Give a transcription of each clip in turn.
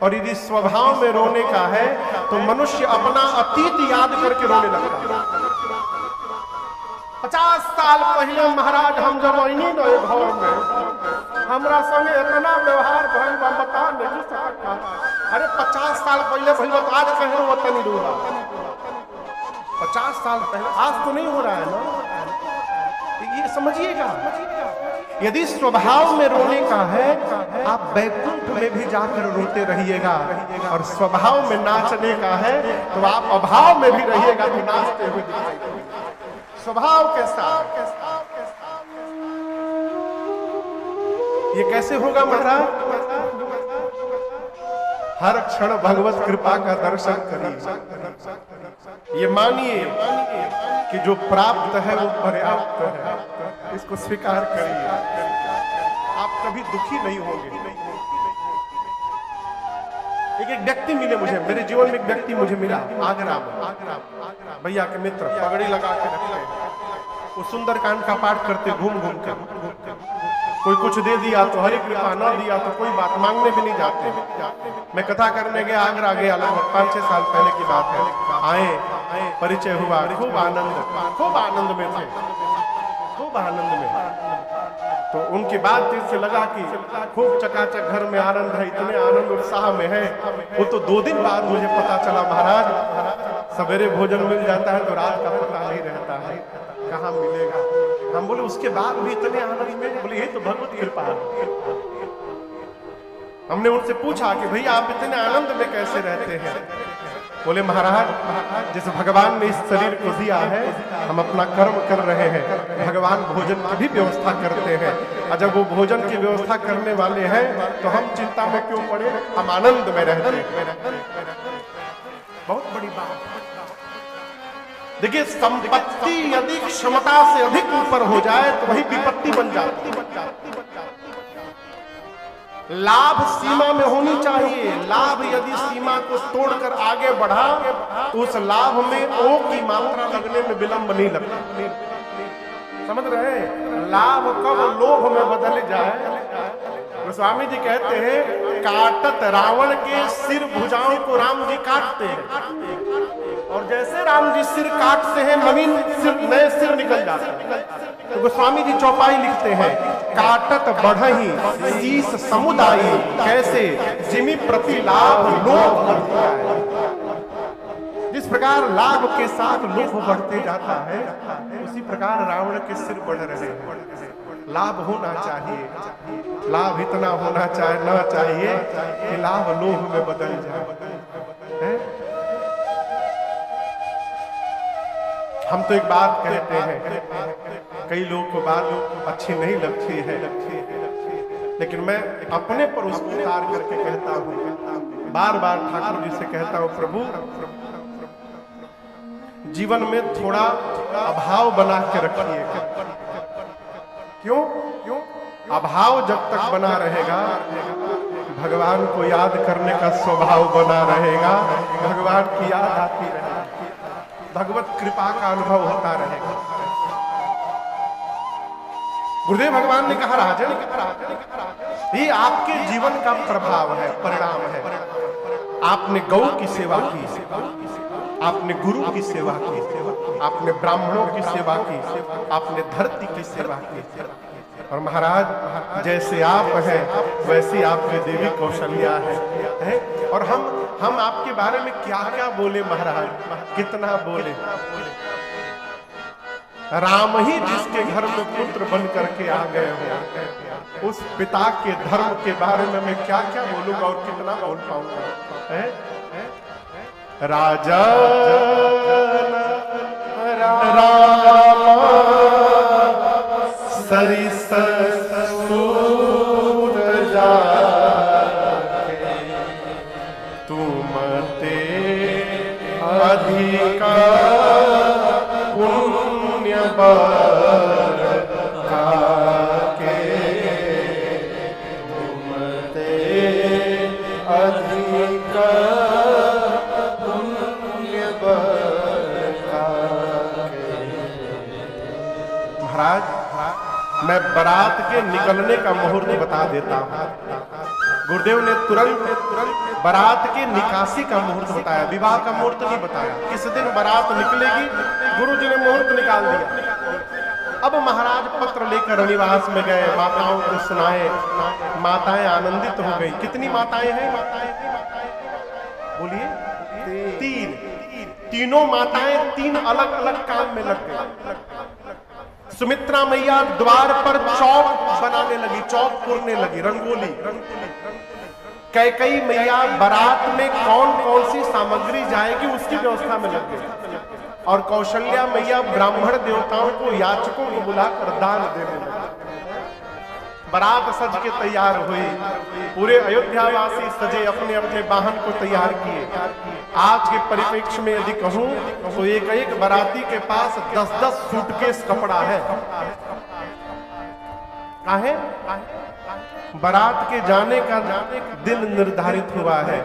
और यदि स्वभाव में रोने का है तो मनुष्य अपना अतीत याद करके रोने लगता है। 50 साल पहले महाराज हम जब आईनी न घर में हमरा संगे इतना व्यवहार भइल बा बता नहीं सकता। अरे 50 साल पहले भइल तो आज कहे वो तनी रोगा। 50 साल पहले, आज तो नहीं हो रहा है ना, ये समझिएगा। यदि स्वभाव में रोने का है आप बैकुंठ में भी जाकर रोते रहिएगा, और स्वभाव में नाचने का है तो आप अभाव में भी रहिएगा तो नाचते हुए दिखाई देंगे। स्वभाव के साथ ये कैसे होगा महाराज? हर क्षण भगवत कृपा का दर्शन करिए। ये मानिए कि जो प्राप्त है वो पर्याप्त है, इसको स्वीकार करिए। आप कभी दुखी नहीं होंगे। एक व्यक्ति मिले मुझे, मेरे जीवन में एक व्यक्ति मुझे मिला आगरा में, भैया के मित्र, पगड़ी लगा के रखते, वो सुंदरकांड का पाठ करते घूम घूम कर। कोई कुछ दे दिया तो हरि कृपा, न दिया तो कोई बात, मांगने भी नहीं जाते। मैं कथा करने गया, आगरा गया, लगभग 5-6 साल पहले की बात है। आए, परिचय हुआ, खूब आनंद में थे, खूब आनंद में। तो उनकी बातचीत से लगा कि खूब चकाचक घर में आनंद है, इतने आनंद उत्साह में है। वो तो 2 दिन बाद मुझे पता चला महाराज सवेरे भोजन मिल जाता है तो रात का पता नहीं रहता है, कहाँ मिलेगा। हम बोले उसके बाद भी इतने आनंद में? बोले ये तो भगवत कृपा है। हमने उनसे पूछा कि भैया आप इतने आनंद में कैसे रहते हैं? बोले महाराज जिस भगवान ने इस शरीर को दिया है हम अपना कर्म कर रहे हैं, भगवान भोजन की भी व्यवस्था करते हैं, और जब वो भोजन की व्यवस्था करने वाले हैं तो हम चिंता में क्यों पड़े, हम आनंद में रहते हैं। बहुत बड़ी बात। देखिए संपत्ति यदि क्षमता से अधिक ऊपर हो जाए तो वही विपत्ति बन जाती है। लाभ सीमा में होनी चाहिए। लाभ यदि सीमा को तोड़कर आगे बढ़ा तो उस लाभ में ओ की मात्रा लगने में विलंब नहीं लगता। समझ रहे? लाभ कब लोभ में बदल जाए। गोस्वामी जी कहते हैं काटत रावण के सिर भुजाओं को राम जी काटते हैं, और जैसे राम जी सिर काटते हैं नवीन नए सिर निकल जाते हैं। तो गोस्वामी जी चौपाई लिखते हैं काटत बढ़ही शीस समुदायी, कैसे जिमि प्रति लाभ लोभ। जिस प्रकार लाभ के साथ लोभ बढ़ते जाता है उसी प्रकार रावण के सिर बढ़ रहे हैं। लाभ होना चाहिए, लाभ इतना होना न चाहिए कि लाभ लोभ में बदल जाए। हम तो एक बात कहते हैं, कई लोगों को बात अच्छी नहीं लगती है, लेकिन मैं अपने पर उसको उतार करके कहता हूँ, बार बार ठाकुर जी से कहता हूँ प्रभु जीवन में थोड़ा अभाव बना के रखिएगा। क्यों? अभाव जब तक बना रहेगा भगवान को याद करने का स्वभाव बना रहेगा, भगवान की याद आती रहेगी, भगवत कृपा का अनुभव होता रहेगा। गुरुदेव भगवान ने कहा राजन ये आपके जीवन का प्रभाव है, परिणाम है। आपने गौ की सेवा की, आपने गुरु की सेवा की, आपने ब्राह्मणों की सेवा की, आपने धरती की सेवा की, और महाराज जैसे आप हैं वैसी आपकी देवी कौशल्या है। और हम आपके बारे में क्या क्या बोले महाराज, कितना बोले। राम ही जिसके घर में पुत्र बन करके आ गए हो, उस पिता के धर्म के बारे में मैं क्या क्या बोलूंगा और कितना बोल पाऊंगा। राजा राम सरिस सूत जाके तुम ते अधिका पुण्य बर काके तुम ते अधिका पुण्य बर काके। महाराज मैं बारात के निकलने का मुहूर्त बता देता हूँ। गुरुदेव ने तुरंत बारात के निकासी का मुहूर्त बताया, विवाह का मुहूर्त नहीं बताया। किस दिन बारात निकलेगी, गुरुजी ने मुहूर्त निकाल दिया। अब महाराज पत्र लेकर निवास में गए, माताओं को सुनाए, माताएं आनंदित हो गई। कितनी माताएं हैं? बोलिए, तीन। तीनों माताएं तीन अलग अलग काम में लग गई। सुमित्रा मैया द्वार पर चौक बनाने लगी, चौक पुरने लगी, रंगोली। कैकेयी मैया बारात में कौन कौन सी सामग्री जाएगी उसकी व्यवस्था में लग गई। और कौशल्या मैया ब्राह्मण देवताओं को, याचकों को बुलाकर दान देने लगी। बारात सज के तैयार हुई, पूरे अयोध्यावासी सजे, अपने अपने वाहन को तैयार किए। आज के परिप्रेक्ष्य में यदि कहूं तो एक एक बाराती के पास 10-10 सूटकेस कपड़ा है। काहे? बारात के जाने का दिन निर्धारित हुआ है,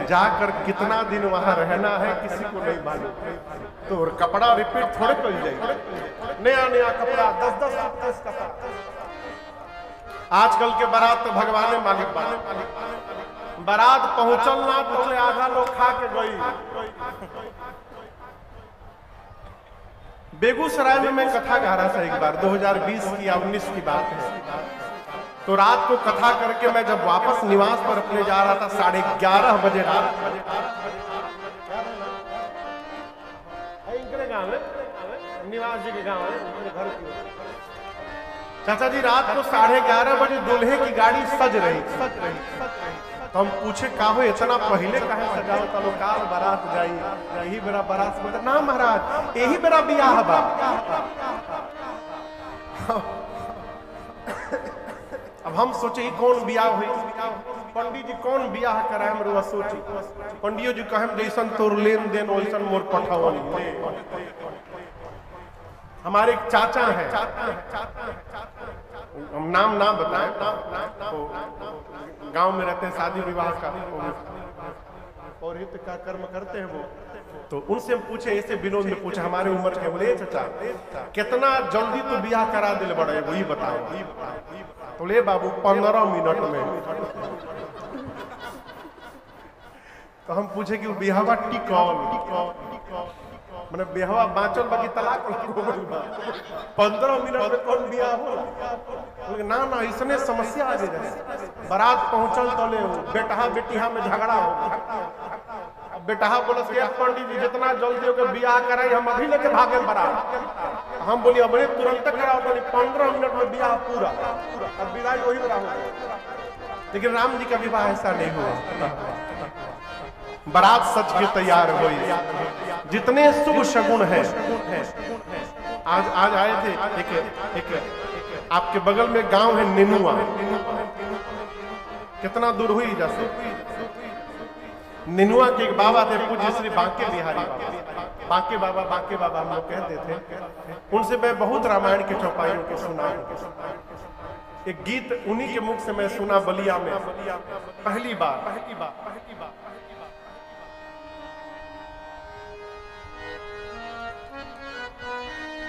जाकर कितना दिन वहां रहना है किसी को नहीं मालूम। तो कपड़ा रिपीट थोड़े कर जाएगा, नया नया कपड़ा, 10-10 सूटकेस कपड़ा। आजकल के बारात तो भगवान मालिक बारात पहुंचल ना तो आधा लोग खा के गई। बेगूसराय में मैं कथा गा रहा था एक बार, 2020 की या 19 की बात है। तो रात को कथा करके मैं जब वापस निवास पर अपने जा रहा था, 11:30 बजे रात, निवास जी के गाँव है, घर की। चाचा जी रात को 11:30 बजे दूल्हे की गाड़ी सज रही। तो हम पूछे का हो इतना पहले काहे सजाओ, चलो काल बारात जाई, यही बेरा बारात में ना महाराज, यही बेरा बियाह बा। अब हम सोचे कौन बियाह हुई, पंडित जी कौन बियाह कराए, हम सोची पंडियो जी कहे जैसन तोर लेन देन वैसन मोर पठवन। हमारे एक चाचा है, हम नाम ना बताएं, तो गांव में रहते हैं, शादी विवाह का पौरोहित्य का कर्म करते हैं वो। तो उनसे हम पूछे, ऐसे विनोद में पूछे, हमारे उम्र के, बोले चाचा कितना जल्दी तो बियाह करा दिल बड़े, वही बताओ। तो ले बाबू 15 मिनट में। तो हम पूछे कि बिहावा टिकल मैंने बेहवा बाँचल बाकी तलाक 15 मिनट में कौन बियाह हो? ना ना इसने समस्या आ गई। बारात पहुंचल तो ले बेटहा बेटिया में झगड़ा हो। बेटहा बोला पंडित जी जितना जल्दी होकर बियाह कराई हम अभी लेके भागे बारात। हम बोली अब तुरंत कराओ, 15 मिनट में बियाह पूरा, अब विदाई वही बड़ा हो। लेकिन राम जी का विवाह ऐसा नहीं हुआ। बारात सज के तैयार हुई, जितने शुभ शगुन है। आज आए थे एक आपके बगल में गांव है नेनुआ, कितना दूर हुई जैसे। नेनुआ के एक बाबा थे, पूज्य श्री बांके बिहारी बाबा, बांके बाबा हम लोग कहते थे। उनसे मैं बहुत रामायण के चौपाइयों को सुना। एक गीत उन्हीं के मुख से मैं सुना बलिया में पहली बार।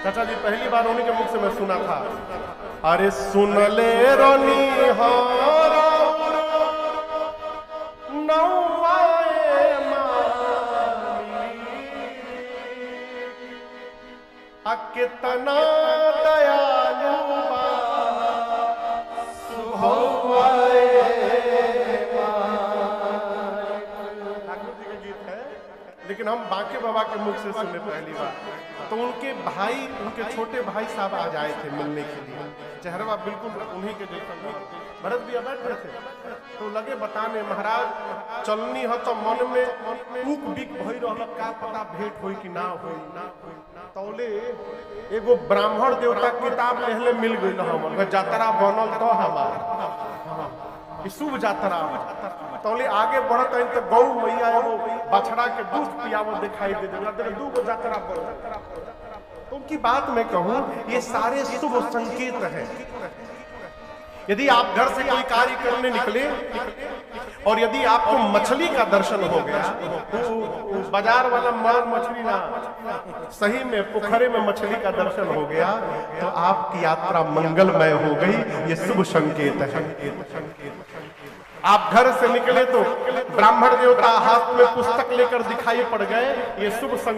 चाचा जी पहली बार उन्हीं के मुख से मैं सुना था। अरे सुन ले रोनी हो नौवाए कितना दयालु लेकिन हम बांके बाबा के मुख से सुने पहली बार। तो उनके भाई, उनके छोटे भाई साहब आज आए थे मिलने के लिए। चेहरा बिल्कुल उन्हीं के जैसा, भरत भी बैठे थे। तो लगे बताने, महाराज चलनी हो तो मन में ऊक बिक भई रहल, का पता भेंट होई कि ना होई। तौले एगो ब्राह्मण देवता किताब लेहले मिल गई हमन, जात्रा बनल तो हमार शुभ जात्रा। तौले आगे बढ़त है तो गौ मैया एगो बछड़ा के दूध पियावल दिखाई दे देला, दू गो जात्रा पर। तो उनकी बात मैं कहूं, ये सारे शुभ संकेत है। यदि आप घर से कोई कार्य करने निकले और यदि आपको मछली का दर्शन हो गया, तो बाजार वाला मार मछली ना, सही में पोखरे में मछली का दर्शन हो गया, तो आपकी यात्रा मंगलमय हो गई। ये शुभ संकेत है। आप घर से निकले तो ब्राह्मण देवता हाथ में पुस्तक लेकर दिखाई पड़ गए, ये शुभ संकेत